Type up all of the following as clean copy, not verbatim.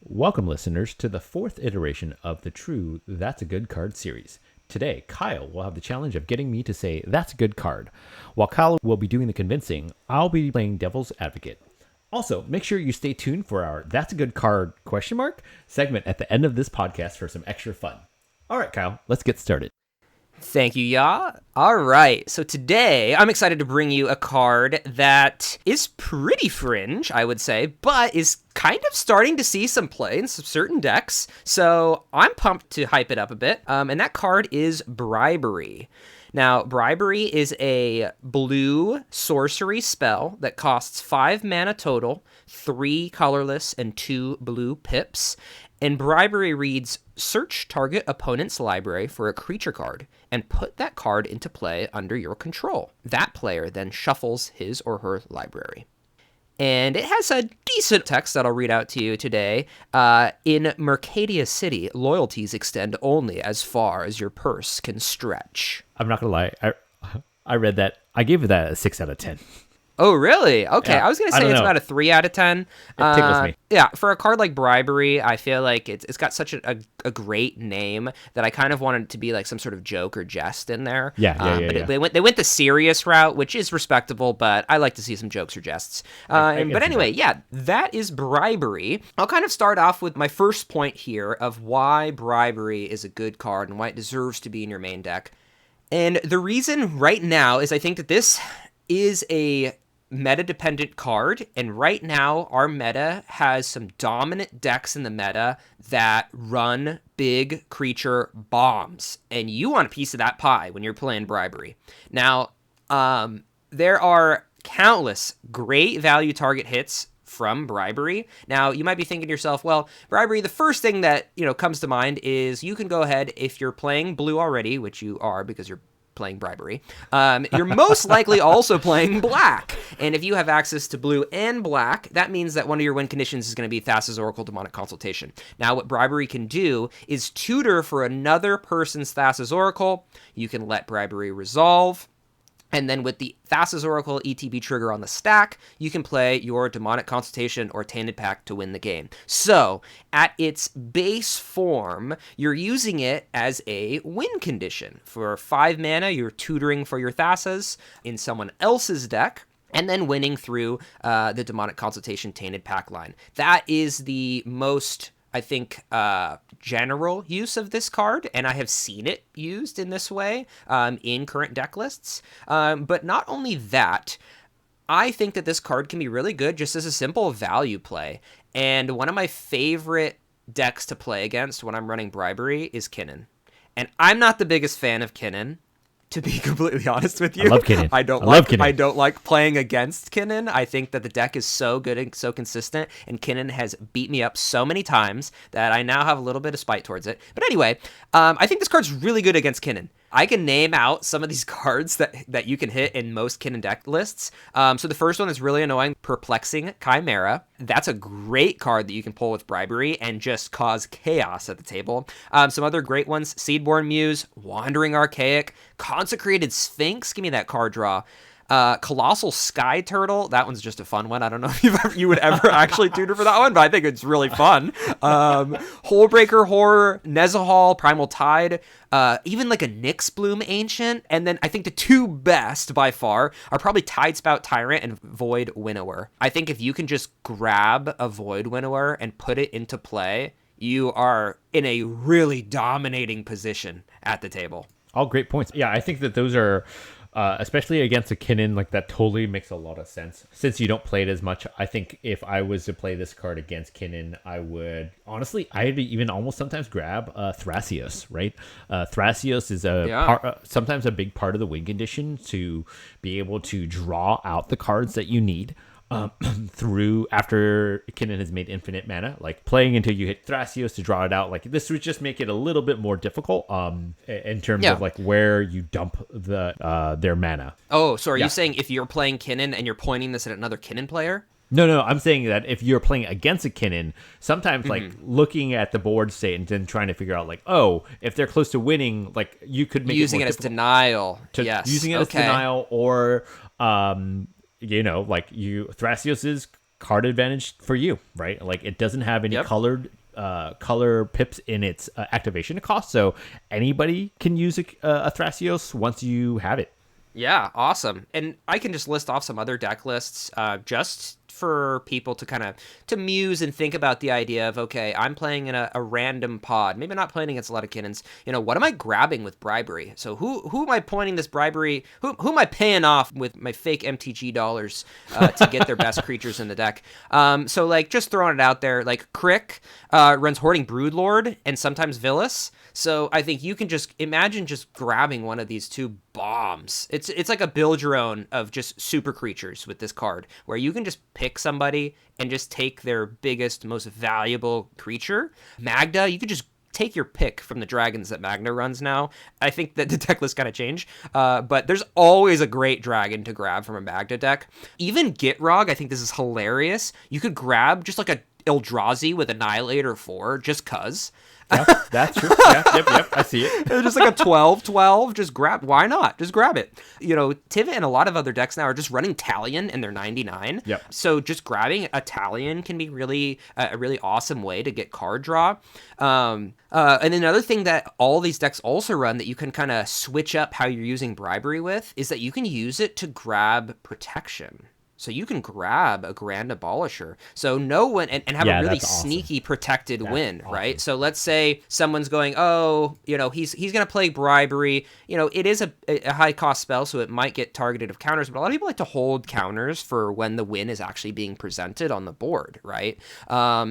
Welcome, listeners, to the fourth iteration of the True That's a Good Card series. Today, Kyle will have the challenge of getting me to say, "That's a good card." While Kyle will be doing the convincing, I'll be playing devil's advocate. Also, make sure you stay tuned for our "That's a good card?" segment at the end of this podcast for some extra fun. All right, Kyle, let's get started. Thank you, Ya. All right, so today I'm excited to bring you a card that is pretty fringe, I would say, but is kind of starting to see some play in some certain decks. So I'm pumped to hype it up a bit, and that card is Bribery. Now, Bribery is a blue sorcery spell that costs 5 mana total, 3 colorless, and 2 blue pips. And Bribery reads, search target opponent's library for a creature card and put that card into play under your control. That player then shuffles his or her library. And it has a decent text that I'll read out to you today. In Mercadia City, loyalties extend only as far as your purse can stretch. I'm not going to lie. I read that. I gave it that a 6 out of 10. Oh, really? Okay, Yeah, I was going to say it's about a 3 out of 10. It tickles me. Yeah, for a card like Bribery, I feel like it's got such a great name that I kind of wanted it to be like some sort of joke or jest in there. Yeah. They went the serious route, which is respectable, but I like to see some jokes or jests. But anyway, yeah, that is Bribery. I'll kind of start off with my first point here of why Bribery is a good card and why it deserves to be in your main deck. And the reason right now is I think that this is a meta-dependent card, and right now our meta has some dominant decks in the meta that run big creature bombs, and you want a piece of that pie when you're playing Bribery. Now, there are countless great value target hits from Bribery. Now, you might be thinking to yourself, well, Bribery, the first thing that, comes to mind is you can go ahead, if you're playing blue already, which you are because you're playing Bribery, you're most likely also playing black. And if you have access to blue and black, that means that one of your win conditions is going to be Thassa's Oracle Demonic Consultation. Now, what Bribery can do is tutor for another person's Thassa's Oracle. You can let Bribery resolve. And then with the Thassa's Oracle ETB trigger on the stack, you can play your Demonic Consultation or Tainted Pact to win the game. So, at its base form, you're using it as a win condition. For 5 mana, you're tutoring for your Thassas in someone else's deck, and then winning through the Demonic Consultation Tainted Pact line. That is the most, I think, general use of this card, and I have seen it used in this way in current deck lists. But not only that, I think that this card can be really good just as a simple value play. And one of my favorite decks to play against when I'm running Bribery is Kinnan. And I'm not the biggest fan of Kinnan, to be completely honest with you. I love Kinnan. I don't like playing against Kinnan. I think that the deck is so good and so consistent, and Kinnan has beat me up so many times that I now have a little bit of spite towards it. But anyway, I think this card's really good against Kinnan. I can name out some of these cards that you can hit in most Kinnan deck lists. So the first one is really annoying, Perplexing Chimera. That's a great card that you can pull with Bribery and just cause chaos at the table. Some other great ones, Seedborn Muse, Wandering Archaic, Consecrated Sphinx, give me that card draw. Colossal Sky Turtle, that one's just a fun one. I don't know if you would ever actually tutor for that one, but I think it's really fun. Holebreaker Horror, Nezahal, Primal Tide, even like a Nyx Bloom Ancient, and then I think the two best by far are probably Tidespout Tyrant and Void Winnower. I think if you can just grab a Void Winnower and put it into play, you are in a really dominating position at the table. All great points. Yeah, I think that those are... especially against a Kinnan, like that totally makes a lot of sense. Since you don't play it as much, I think if I was to play this card against Kinnan, I would, honestly, I'd even almost sometimes grab Thrasios, right? Thrasios is sometimes a big part of the win condition to be able to draw out the cards that you need. Through after Kinnan has made infinite mana, like playing until you hit Thrasios to draw it out. Like this would just make it a little bit more difficult in terms of like where you dump their mana. Oh, so are you saying if you're playing Kinnan and you're pointing this at another Kinnan player? No, I'm saying that if you're playing against a Kinnan, sometimes like looking at the board state and then trying to figure out like, oh, if they're close to winning, like you could make using it as denial. Using it as denial, or like Thrasios is card advantage for you, right? Like it doesn't have any Yep. color pips in its activation cost, so anybody can use a Thrasios once you have it. Yeah, awesome. And I can just list off some other deck lists just for people to kind of to muse and think about the idea of, okay, I'm playing in a random pod, maybe not playing against a lot of Kinnons. What am I grabbing with Bribery? So who am I pointing this Bribery? Who am I paying off with my fake MTG dollars to get their best creatures in the deck? So like just throwing it out there, like Crick runs Hoarding Broodlord and sometimes Villas. So I think you can just imagine just grabbing one of these two bombs. It's like a build your own of just super creatures with this card, where you can just pick somebody and just take their biggest, most valuable creature. Magda, you could just take your pick from the dragons that Magna runs now. I think that the deck list kind of changed, but there's always a great dragon to grab from a Magda deck. Even Gitrog, I think this is hilarious. You could grab just like a Eldrazi with Annihilator 4, just cuz. Yeah, that's true. Yep. I see it. Just like a 12/12. Just grab. Why not? Just grab it. Tiva and a lot of other decks now are just running Talion and they're 99. Yep. So just grabbing a Talion can be really a really awesome way to get card draw. And another thing that all these decks also run that you can kind of switch up how you're using Bribery with is that you can use it to grab protection. So you can grab a Grand Abolisher. So no one, and have a really sneaky protected win, awesome. Right? So let's say someone's going, he's going to play Bribery. It is a high cost spell, so it might get targeted of counters, but a lot of people like to hold counters for when the win is actually being presented on the board, right?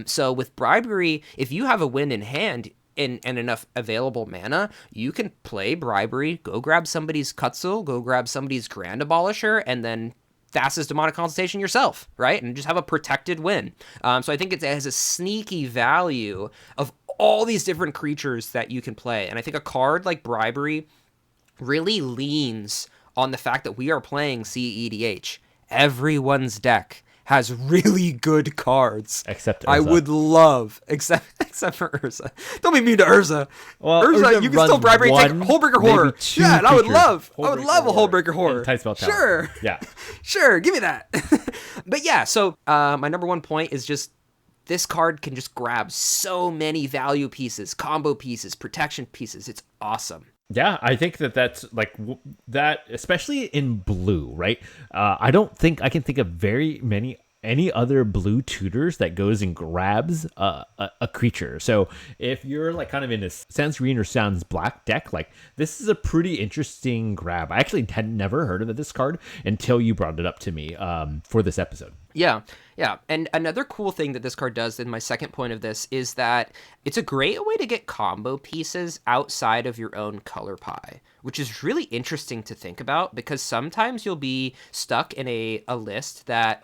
So with Bribery, if you have a win in hand, and enough available mana, you can play Bribery, go grab somebody's Cutzel, go grab somebody's Grand Abolisher, and then Thassa's Demonic Consultation yourself, right? And just have a protected win. So I think it has a sneaky value of all these different creatures that you can play. And I think a card like Bribery really leans on the fact that we are playing CEDH. Everyone's deck has really good cards. Except Urza. I would love, except for Urza. Don't be mean to Urza. Well, Urza you can still Bribery and take Hullbreaker Horror. Yeah, and I would love a Hullbreaker Horror. Sure. Yeah. Sure, give me that. But yeah, so my number one point is just this card can just grab so many value pieces, combo pieces, protection pieces. It's awesome. Yeah, I think that's like that, especially in blue, right? I don't think I can think of very many any other blue tutors that goes and grabs a creature. So if you're like kind of in a Sans Green or Sans Black deck, like this is a pretty interesting grab. I actually had never heard of this card until you brought it up to me for this episode. Yeah. And another cool thing that this card does in my second point of this is that it's a great way to get combo pieces outside of your own color pie, which is really interesting to think about because sometimes you'll be stuck in a list that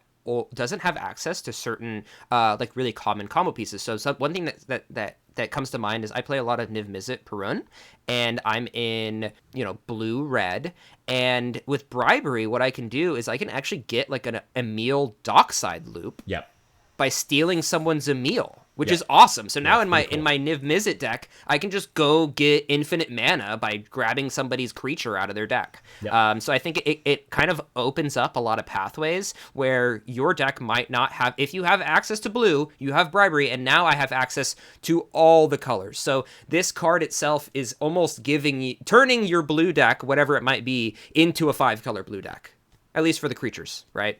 doesn't have access to certain like really common combo pieces. So one thing that comes to mind is I play a lot of Niv Mizzet Perun, and I'm in blue red, and with Bribery what I can do is I can actually get like an Emil Dockside loop. Yep. By stealing someone's Emil, which is awesome. So now in my Niv Mizzet deck, I can just go get infinite mana by grabbing somebody's creature out of their deck. Yep. So I think it kind of opens up a lot of pathways where your deck might not have, if you have access to blue, you have Bribery, and now I have access to all the colors. So this card itself is almost turning your blue deck, whatever it might be, into a 5-color blue deck. At least for the creatures, right?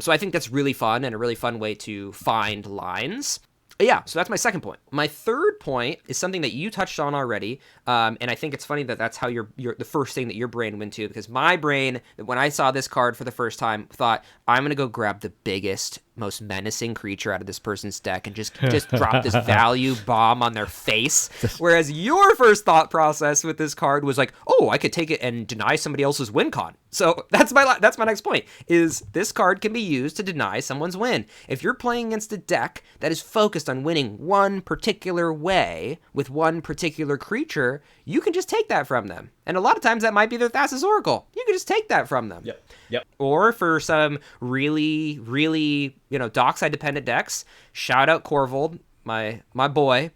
So I think that's really fun and a really fun way to find lines. Yeah, so that's my second point. My third point is something that you touched on already, and I think it's funny that that's how the first thing that your brain went to, because my brain, when I saw this card for the first time, thought, I'm going to go grab the biggest, most menacing creature out of this person's deck and just drop this value bomb on their face. Whereas your first thought process with this card was like, oh, I could take it and deny somebody else's win con. So that's my next point, is this card can be used to deny someone's win. If you're playing against a deck that is focused on winning one particular way with one particular creature, you can just take that from them. And a lot of times that might be their Thassa's Oracle. You can just take that from them. Yep. Or for some really, really, dockside dependent decks, shout out Corvold, my boy.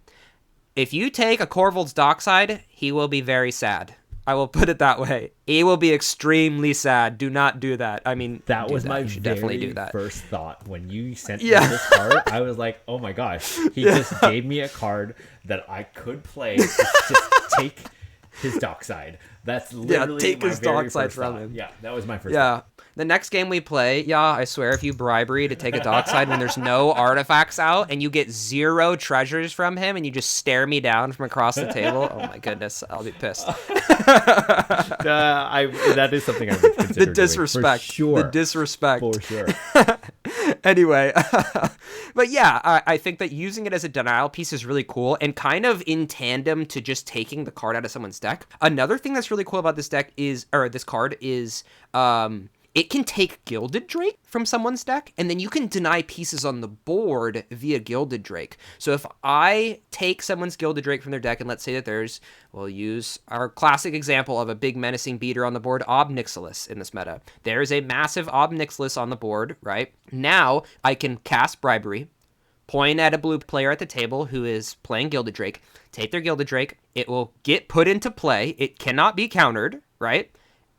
If you take a Corvold's dockside, he will be very sad. I will put it that way. He will be extremely sad. Do not do that. I mean, That do was that. my You should definitely do very that. first thought when you sent me Yeah. this card. I was like, oh my gosh, he just gave me a card that I could play. Just take his dockside. That's literally take my his very dockside first from thought. him. Yeah, that was my first Yeah. thought. The next game we play, I swear, if you bribery to take a dockside when there's no artifacts out and you get 0 treasures from him and you just stare me down from across the table, oh my goodness, I'll be pissed. That is something I would consider The disrespect. doing, for sure. The disrespect. For sure. Anyway, but yeah, I think that using it as a denial piece is really cool and kind of in tandem to just taking the card out of someone's deck. Another thing that's really cool about this card is it can take Gilded Drake from someone's deck, and then you can deny pieces on the board via Gilded Drake. So if I take someone's Gilded Drake from their deck, and let's say that we'll use our classic example of a big menacing beater on the board, Ob Nixilis in this meta. There's a massive Ob Nixilis on the board, right? Now I can cast Bribery, point at a blue player at the table who is playing Gilded Drake, take their Gilded Drake, it will get put into play, it cannot be countered, right?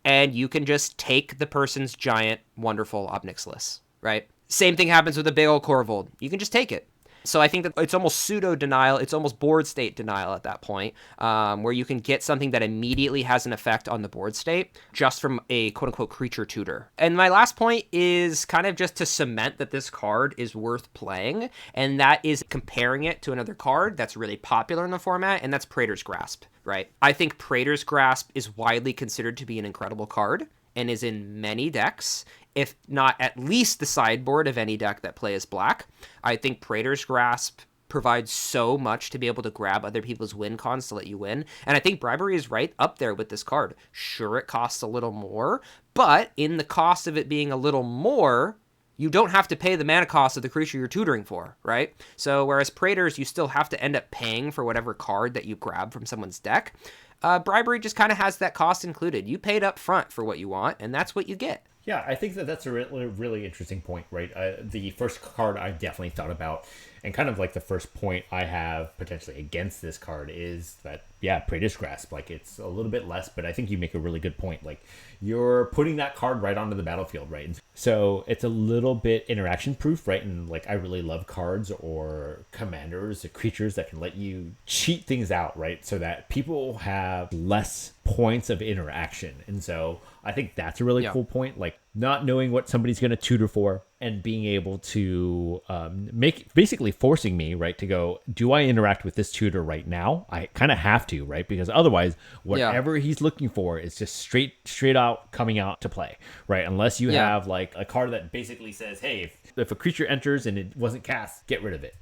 And you can just take the person's giant, wonderful Ob Nixilis, right? Same thing happens with a big old Corvold. You can just take it. So I think that it's almost pseudo-denial. It's almost board state denial at that point, where you can get something that immediately has an effect on the board state just from a quote-unquote creature tutor. And my last point is kind of just to cement that this card is worth playing, and that is comparing it to another card that's really popular in the format, and that's Praetor's Grasp, right? I think Praetor's Grasp is widely considered to be an incredible card and is in many decks, if not at least the sideboard of any deck that plays black. I think Praetor's Grasp provides so much to be able to grab other people's win cons to let you win. And I think Bribery is right up there with this card. Sure, it costs a little more, but in the cost of it being a little more, you don't have to pay the mana cost of the creature you're tutoring for, right? So whereas Praetors, you still have to end up paying for whatever card that you grab from someone's deck. Bribery just kind of has that cost included. You paid up front for what you want, and that's what you get. Yeah, I think that that's a really, really interesting point, right? The first card I definitely thought about, and kind of like the first point I have potentially against this card is that, yeah, Praetor's Grasp, like it's a little bit less, but I think you make a really good point. Like you're putting that card right onto the battlefield, right? And so it's a little bit interaction proof, right? And like I really love cards or commanders or creatures that can let you cheat things out, right? So that people have less points of interaction. And so I think that's a really cool point. Like not knowing what somebody's going to tutor for and being able to basically forcing me, right, to go, do I interact with this tutor right now? I kind of have to, right? Because otherwise, whatever he's looking for is just straight out coming out to play, right? Unless you have like a card that basically says, hey, if a creature enters and it wasn't cast, get rid of it.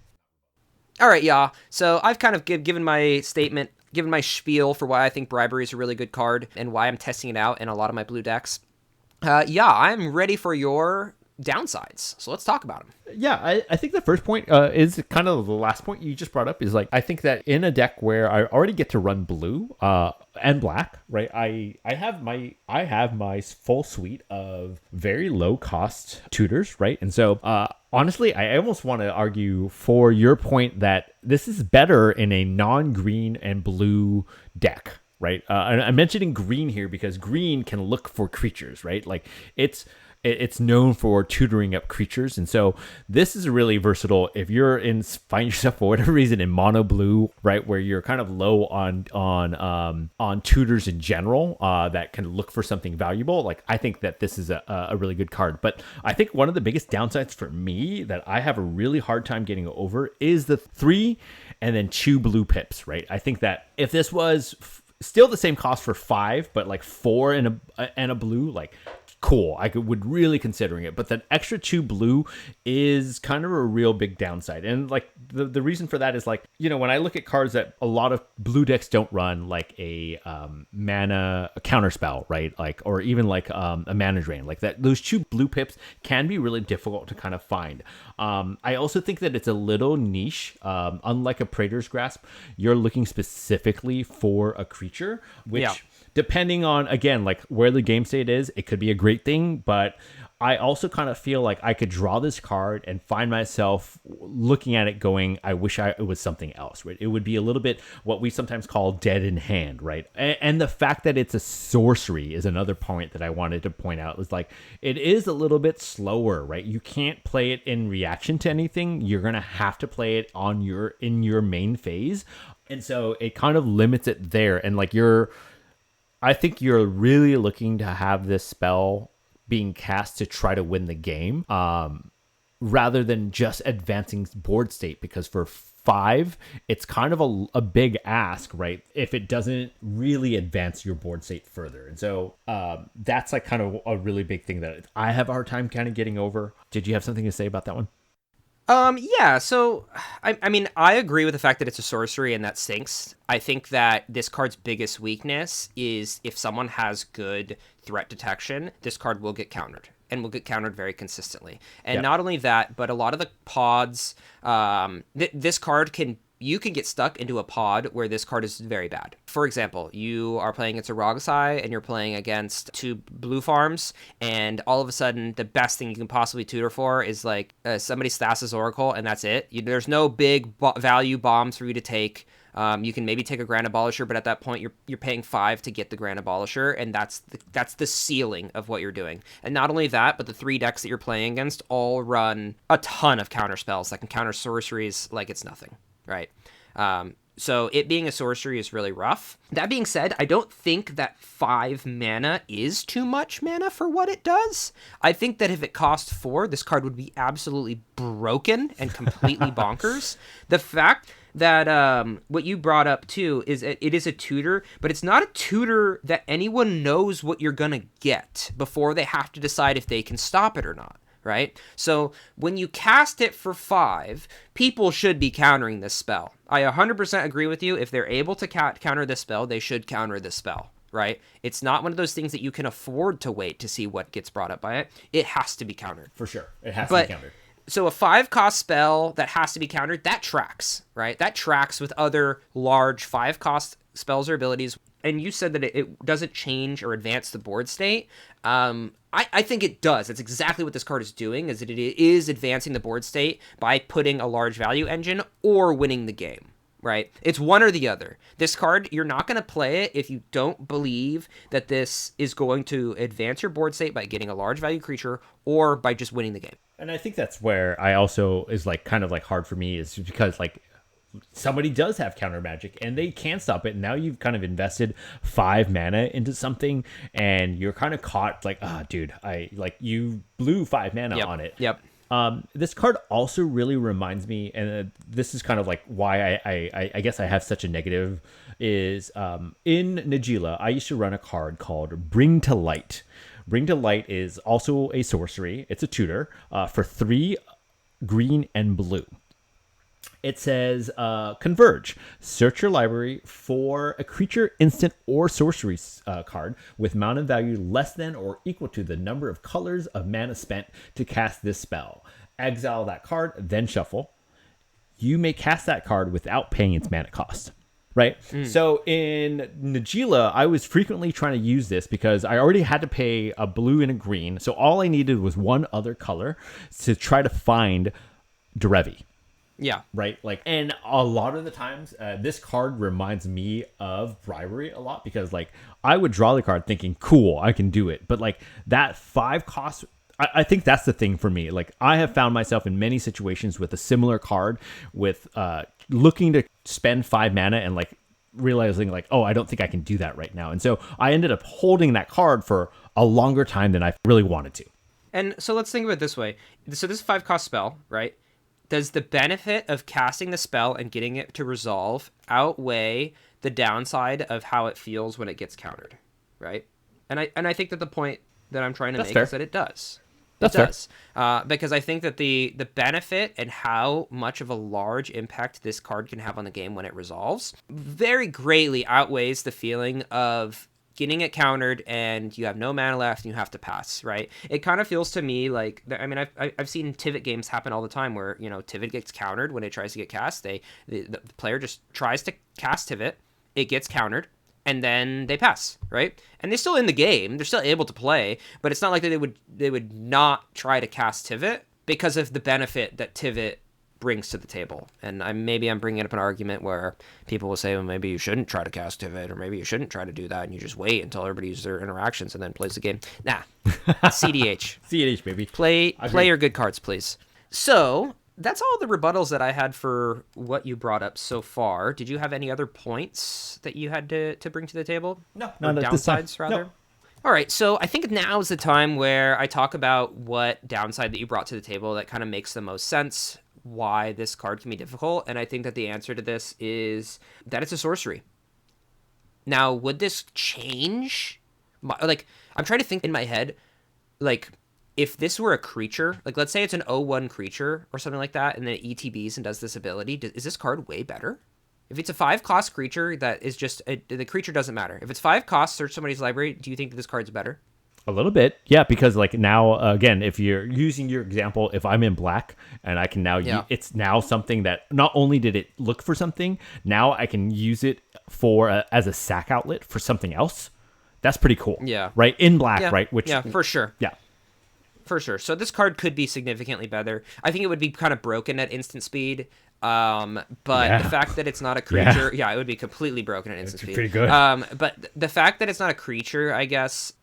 All right, yeah. So I've kind of given my statement, given my spiel for why I think Bribery is a really good card and why I'm testing it out in a lot of my blue decks. I'm ready for your downsides. So let's talk about them. Yeah, I think the first point is kind of the last point you just brought up is like, I think that in a deck where I already get to run blue and black, right? I have my full suite of very low cost tutors, right? And so honestly, I almost want to argue for your point that this is better in a non-green and blue deck, right? And I'm mentioning green here because green can look for creatures, right? Like it's known for tutoring up creatures, and so this is really versatile. If you're find yourself for whatever reason in mono blue, right, where you're kind of low on tutors in general, that can look for something valuable. Like I think that this is a really good card. But I think one of the biggest downsides for me that I have a really hard time getting over is the 3 and then 2 blue pips, right? I think that if this was still the same cost for 5, but like 4 and a blue, like cool, would really considering it. But that extra 2 blue is kind of a real big downside. And like the reason for that is like, you know, when I look at cards that a lot of blue decks don't run, like a mana counterspell, right? Like, or even like a mana drain, like that, those 2 blue pips can be really difficult to kind of find. I also think that it's a little niche. Unlike a Praetor's Grasp, you're looking specifically for a creature, which depending on, again, like where the game state is, it could be a great thing, but I also kind of feel like I could draw this card and find myself looking at it going, I wish it was something else, right? It would be a little bit what we sometimes call dead in hand, right? And the fact that it's a sorcery is another point that I wanted to point out. Is like, it is a little bit slower, right? You can't play it in reaction to anything. You're going to have to play it in your main phase. And so it kind of limits it there. And like I think you're really looking to have this spell being cast to try to win the game, rather than just advancing board state. Because for 5, it's kind of a big ask, right? If it doesn't really advance your board state further. And so that's like kind of a really big thing that I have a hard time kind of getting over. Did you have something to say about that one? Yeah, so, I mean, I agree with the fact that it's a sorcery and that sinks. I think that this card's biggest weakness is if someone has good threat detection, this card will get countered, and will get countered very consistently. And not only that, but a lot of the pods, this card you can get stuck into a pod where this card is very bad. For example, you are playing against a Rogasai and you're playing against 2 blue farms, and all of a sudden the best thing you can possibly tutor for is like somebody Stas's Oracle, and that's it. There's no big value bombs for you to take. You can maybe take a Grand Abolisher, but at that point you're paying 5 to get the Grand Abolisher, and that's the ceiling of what you're doing. And not only that, but the 3 decks that you're playing against all run a ton of counter spells that can counter sorceries like it's nothing. Right. So it being a sorcery is really rough. That being said, I don't think that 5 mana is too much mana for what it does. I think that if it cost 4, this card would be absolutely broken and completely bonkers. The fact that what you brought up too is it is a tutor, but it's not a tutor that anyone knows what you're going to get before they have to decide if they can stop it or not. Right? So when you cast it for 5, people should be countering this spell. I 100% agree with you. If they're able to counter this spell, they should counter this spell, right? It's not one of those things that you can afford to wait to see what gets brought up by it. It has to be countered. For sure. It has to be countered. So a 5-cost spell that has to be countered, that tracks, right? That tracks with other large 5-cost spells or abilities. And you said that it doesn't change or advance the board state. I think it does. That's exactly what this card is doing, is that it is advancing the board state by putting a large value engine or winning the game, right? It's one or the other. This card, you're not going to play it if you don't believe that this is going to advance your board state by getting a large value creature or by just winning the game. And I think that's where I also is like kind of like hard for me, is because like somebody does have counter magic and they can't stop it. Now you've kind of invested 5 mana into something and you're kind of caught like, dude, you blew 5 mana on it. Yep. This card also really reminds me, and this is kind of like why I guess I have such a negative, is in Najila, I used to run a card called Bring to Light. Bring to Light is also a sorcery. It's a tutor for 3 green and blue. It says, Converge. Search your library for a creature, instant, or sorcery card with mana value less than or equal to the number of colors of mana spent to cast this spell. Exile that card, then shuffle. You may cast that card without paying its mana cost. Right? So in Najila, I was frequently trying to use this because I already had to pay a blue and a green. So all I needed was one other color to try to find Derevi. Yeah. Right. Like, and a lot of the times, this card reminds me of Bribery a lot because, like, I would draw the card thinking, cool, I can do it. But, like, that 5 cost, I think that's the thing for me. Like, I have found myself in many situations with a similar card with looking to spend 5 mana and, like, realizing, like, oh, I don't think I can do that right now. And so I ended up holding that card for a longer time than I really wanted to. And so let's think of it this way. So this is a 5-cost spell, right? Does the benefit of casting the spell and getting it to resolve outweigh the downside of how it feels when it gets countered, right? And I think that the point that I'm trying to make is that it does. It does. Because I think that the benefit and how much of a large impact this card can have on the game when it resolves very greatly outweighs the feeling of getting it countered and you have no mana left and you have to pass, right? It kind of feels to me like, I mean, I've seen Tivit games happen all the time where, you know, Tivit gets countered when it tries to get cast. The player just tries to cast Tivit, it gets countered, and then they pass, right? And they're still in the game. They're still able to play, but it's not like they would not try to cast Tivit because of the benefit that Tivit brings to the table. And maybe I'm bringing up an argument where people will say, well, maybe you shouldn't try to cast Tivit, or maybe you shouldn't try to do that, and you just wait until everybody uses their interactions and then plays the game. Nah, CDH. CEDH, baby. Play your good cards, please. So that's all the rebuttals that I had for what you brought up so far. Did you have any other points that you had to bring to the table? No, or not at this time. downsides, rather? No. All right, so I think now is the time where I talk about what downside that you brought to the table that kind of makes the most sense, why this card can be difficult, and I think that the answer to this is that it's a sorcery. Now, would this change? Like, I'm trying to think in my head, like, if this were a creature, like, let's say it's an 0/1 creature or something like that, and then it ETBs and does this ability, is this card way better? If it's a 5-cost creature that is just, the creature doesn't matter. If it's 5 costs, search somebody's library, do you think that this card's better? A little bit, yeah, because like now, again, if you're using your example, if I'm in black and I can now, it's now something that not only did it look for something, now I can use it for as a sack outlet for something else. That's pretty cool. Yeah. Right? In black, right? Which, yeah, for sure. Yeah. For sure. So this card could be significantly better. I think it would be kind of broken at instant speed. But the fact that it's not a creature, it would be completely broken at instant speed. Pretty good. But the fact that it's not a creature, I guess,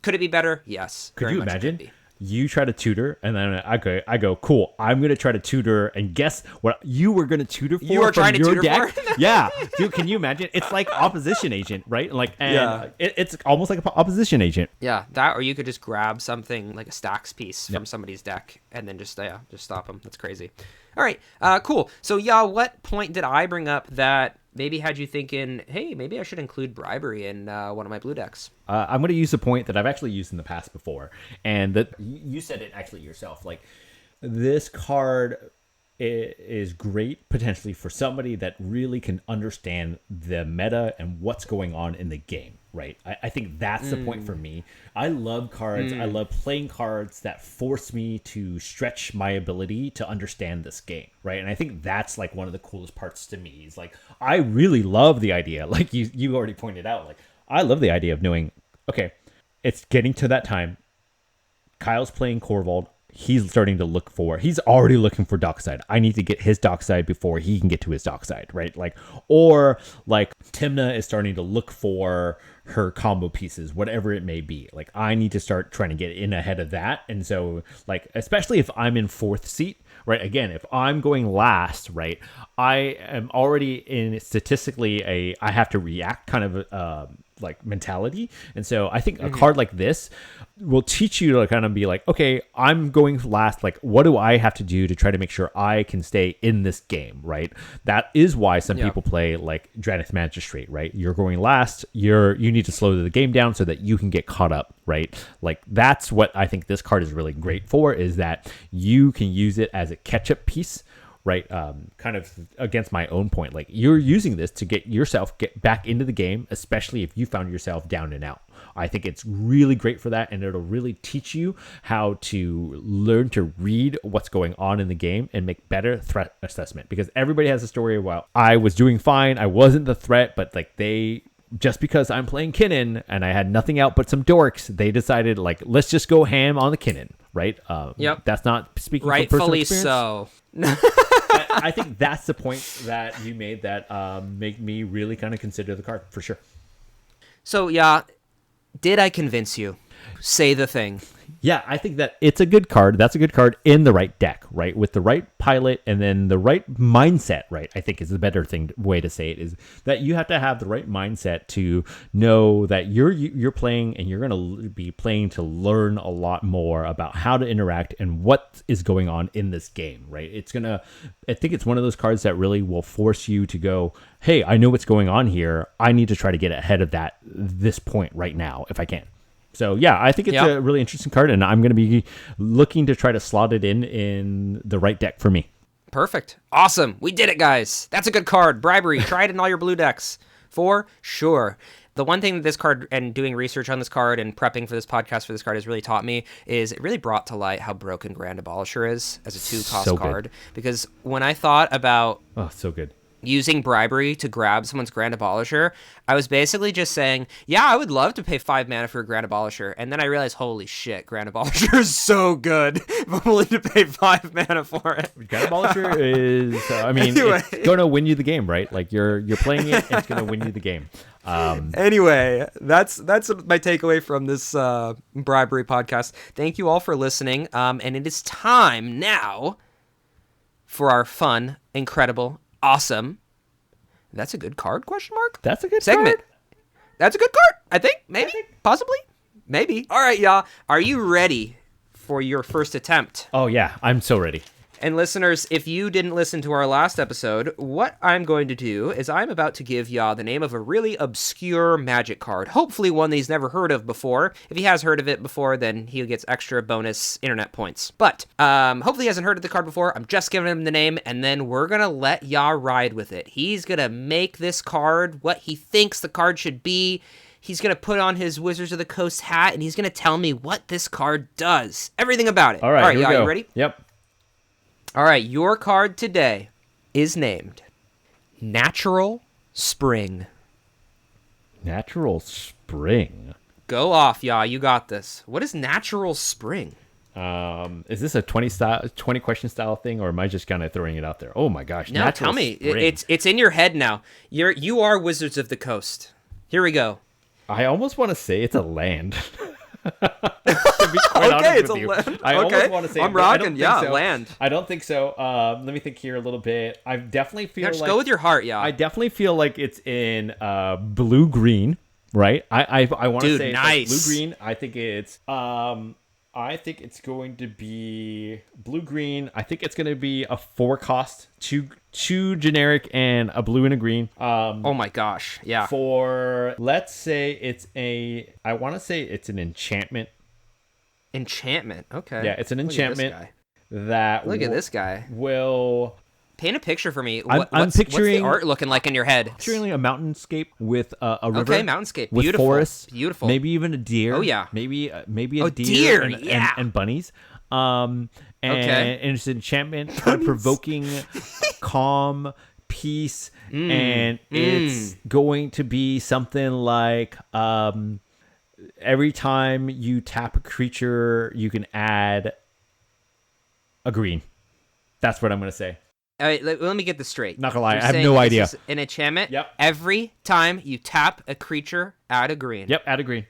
could it be better? Yes. Could you imagine? You try to tutor, and then I go, cool. I'm gonna try to tutor, and guess what? You were gonna tutor for. You were trying to tutor deck? for? Yeah, dude. Can you imagine? It's like opposition agent, right? Like, it's almost like an opposition agent. Yeah, that, or you could just grab something like a stacks piece from somebody's deck, and then just stop them. That's crazy. All right, cool. So, what point did I bring up that maybe had you thinking, hey, maybe I should include Bribery in one of my blue decks? I'm going to use a point that I've actually used in the past before, and that you said it actually yourself. Like, this card is great potentially for somebody that really can understand the meta and what's going on in the game, right? I think that's the point for me. I love cards. I love playing cards that force me to stretch my ability to understand this game, right? And I think that's like one of the coolest parts to me. Is like, I really love the idea, like you already pointed out, like I love the idea of knowing, okay, it's getting to that time. Kyle's playing Corvold. He's already looking for Dockside. I need to get his Dockside before he can get to his Dockside, right? Like, or like Timna is starting to look for her combo pieces, whatever it may be. Like, I need to start trying to get in ahead of that. And so, like, especially if I'm in 4th seat, right? Again, if I'm going last, right, I am already in statistically I have to react kind of like mentality. And so I think a card like this will teach you to kind of be like, okay, I'm going last. Like, what do I have to do to try to make sure I can stay in this game, right? That is why some people play like Dranith Magistrate, right? You're going last. You need to slow the game down so that you can get caught up, right? Like, that's what I think this card is really great for, is that you can use it as a catch-up piece, right? Kind of against my own point. Like, you're using this to get back into the game, especially if you found yourself down and out. I think it's really great for that, and it'll really teach you how to learn to read what's going on in the game and make better threat assessment. Because everybody has a story about, I was doing fine, I wasn't the threat, but like just because I'm playing Kinnan and I had nothing out but some dorks, they decided, like, let's just go ham on the Kinnan, right? That's not speaking from personal experience. So. I think that's the point that you made that make me really kind of consider the card, for sure. So, did I convince you? Say the thing. Yeah, I think that it's a good card. That's a good card in the right deck, right? With the right pilot and then the right mindset, right? I think is the better way to say it, is that you have to have the right mindset to know that you're playing, and you're going to be playing to learn a lot more about how to interact and what is going on in this game, right? I think it's one of those cards that really will force you to go, hey, I know what's going on here. I need to try to get ahead of this point right now if I can. So, yeah, I think it's a really interesting card, and I'm going to be looking to try to slot it in the right deck for me. Perfect. Awesome. We did it, guys. That's a good card. Bribery. Try it in all your blue decks. For sure. The one thing that this card, and doing research on this card and prepping for this podcast for this card, has really taught me is it really brought to light how broken Grand Abolisher is as a 2-cost card. Because when I thought about... Oh, so good. using bribery to grab someone's Grand Abolisher, I was basically just saying, yeah, I would love to pay 5 mana for a Grand Abolisher. And then I realized, holy shit, Grand Abolisher is so good. I'm willing to pay 5 mana for it. Grand Abolisher is, Anyway. it's going to win you the game, right? Like you're playing it, it's going to win you the game. Anyway, that's my takeaway from this bribery podcast. Thank you all for listening. And it is time now for our fun, incredible, awesome. That's a good card? Question mark. That's a good segment. card. That's a good card. I think. Maybe. Possibly. Maybe. All right, y'all. Are you ready for your first attempt? Oh yeah, I'm so ready. And listeners, if you didn't listen to our last episode, what I'm going to do is I'm about to give y'all the name of a really obscure Magic card. Hopefully one that he's never heard of before. If he has heard of it before, then he gets extra bonus internet points. But hopefully he hasn't heard of the card before. I'm just giving him the name, and then we're going to let y'all ride with it. He's going to make this card what he thinks the card should be. He's going to put on his Wizards of the Coast hat, and he's going to tell me what this card does. Everything about it. All right, y'all, you ready? Yep. All right, your card today is named Natural Spring. Natural Spring. Go off, y'all. You got this. What is Natural Spring? Is this a 20 question style thing, or am I just kind of throwing it out there? Oh my gosh! No, tell me. It's in your head now. You are Wizards of the Coast. Here we go. I almost want to say it's a land. To be quite honest with you. Land. I almost want to say I'm rocking. So. Land. I don't think so. Let me think here a little bit. I definitely feel just go with your heart, yeah. I definitely feel like it's in blue green, right? I want to say nice. It's like blue green. I think it's going to be blue green. I think it's going to be a 4 cost, two generic and a blue and a green. Oh my gosh, yeah. For let's say I want to say it's an enchantment. Enchantment. Okay. Yeah, it's an enchantment Look at this guy. Will paint a picture for me. I'm picturing what's the art looking like in your head. Picturing like a mountainscape with a river. Okay, mountainscape. With Beautiful. forests. Beautiful. Maybe even a deer. Oh yeah. Maybe a deer and bunnies. And it's an enchantment, kind of provoking calm, peace, and it's going to be something like every time you tap a creature, you can add a green. That's what I'm going to say. All right, let me get this straight. Not gonna lie, I have no idea. This is an enchantment. Yep. Every time you tap a creature, add a green. Yep, add a green.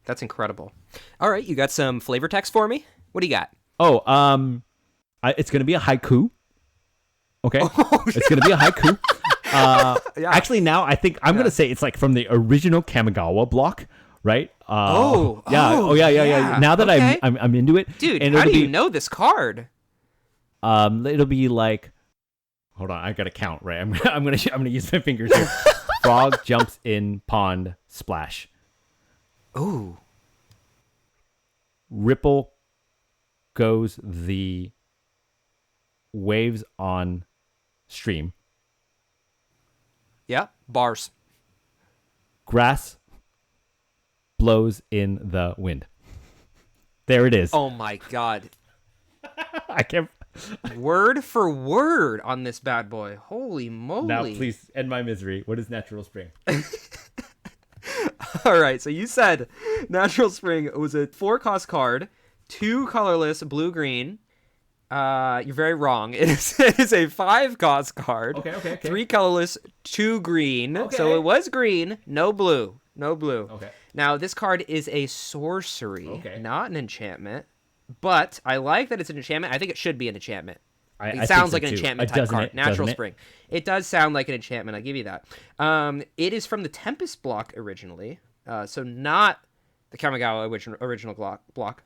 That's incredible. All right, you got some flavor text for me? What do you got? Oh, it's gonna be a haiku. Okay, it's gonna be a haiku. Yeah. Actually, now I think I'm gonna say it's like from the original Kamigawa block, right? Yeah. Now that okay. I'm into it, Dude, and how do you know this card? It'll be like, hold on, I gotta count, right? I'm gonna use my fingers here. Frog jumps in pond, splash. Ooh. Ripple goes the waves on stream. Yeah, bars. Grass blows in the wind. There it is. Oh my god. I can't. Word for word on this bad boy. Holy moly. Now, please end my misery. What is Natural Spring? All right, so you said Natural Spring was a 4-cost card, 2 colorless, blue-green. You're very wrong. It is a 5-cost card. Okay. 3 colorless, 2 green. Okay. So it was green, no blue. Okay. Now, this card is a sorcery, Okay. not an enchantment. But I like that it's an enchantment. I think it should be an enchantment. I It sounds think so like an too. enchantment type Doesn't card. it? Natural Doesn't it? Spring. It does sound like an enchantment. I'll give you that. It is from the Tempest block originally, so not the Kamigawa original block.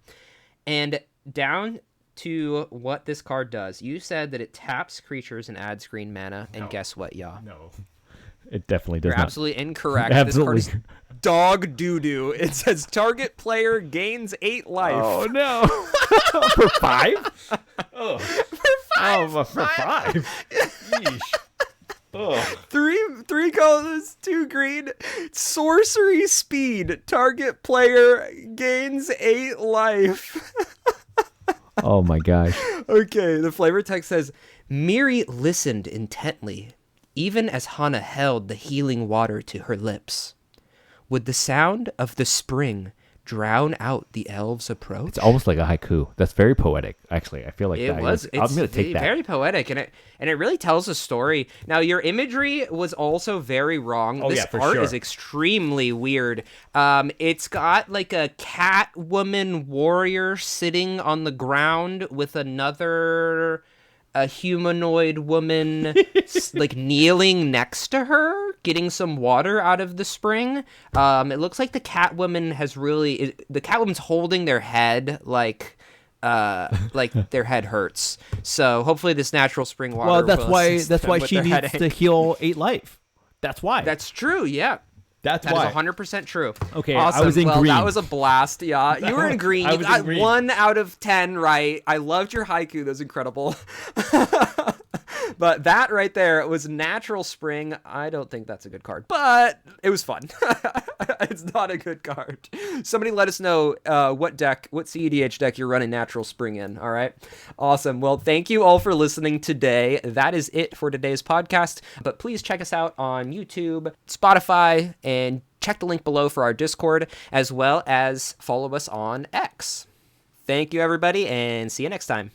And down to what this card does. You said that it taps creatures and adds green mana, and guess what, y'all? No. It definitely does You're not. absolutely incorrect. Absolutely. This card is dog doo-doo. It says target player gains 8 life. Oh, no. For 5? Oh. For 5? Yeesh. Oh. 3 colors, 2 green. Sorcery speed. Target player gains 8 life. Oh, my gosh. Okay, the flavor text says, Miri listened intently. even as Hana held the healing water to her lips. Would the sound of the spring drown out the elves' approach? It's almost like a haiku. That's very poetic, actually. I feel like It that. was. I'm It's going to take that. very poetic, and it really tells a story. Now, your imagery was also very wrong. Oh, This yeah, for art sure. is extremely weird. It's got like a cat woman warrior sitting on the ground with another a humanoid woman like kneeling next to her, getting some water out of the spring. It looks like the Catwoman has the Catwoman's holding their head like their head hurts. So hopefully this natural spring water. Well, will assist that's them why with she their needs headache. to heal 8 life. That's why. That's true. Yeah. That's That is why. 100% true. Okay, awesome. I was in well, green. that was a blast. Yeah, you were in green. I You was in got green. 1 out of 10 right. I loved your haiku. That was incredible. But that right there was Natural Spring. I don't think that's a good card, but it was fun. It's not a good card. Somebody let us know what CEDH deck you're running Natural Spring in. All right. Awesome. Well, thank you all for listening today. That is it for today's podcast. But please check us out on YouTube, Spotify, and check the link below for our Discord, as well as follow us on X. Thank you, everybody, and see you next time.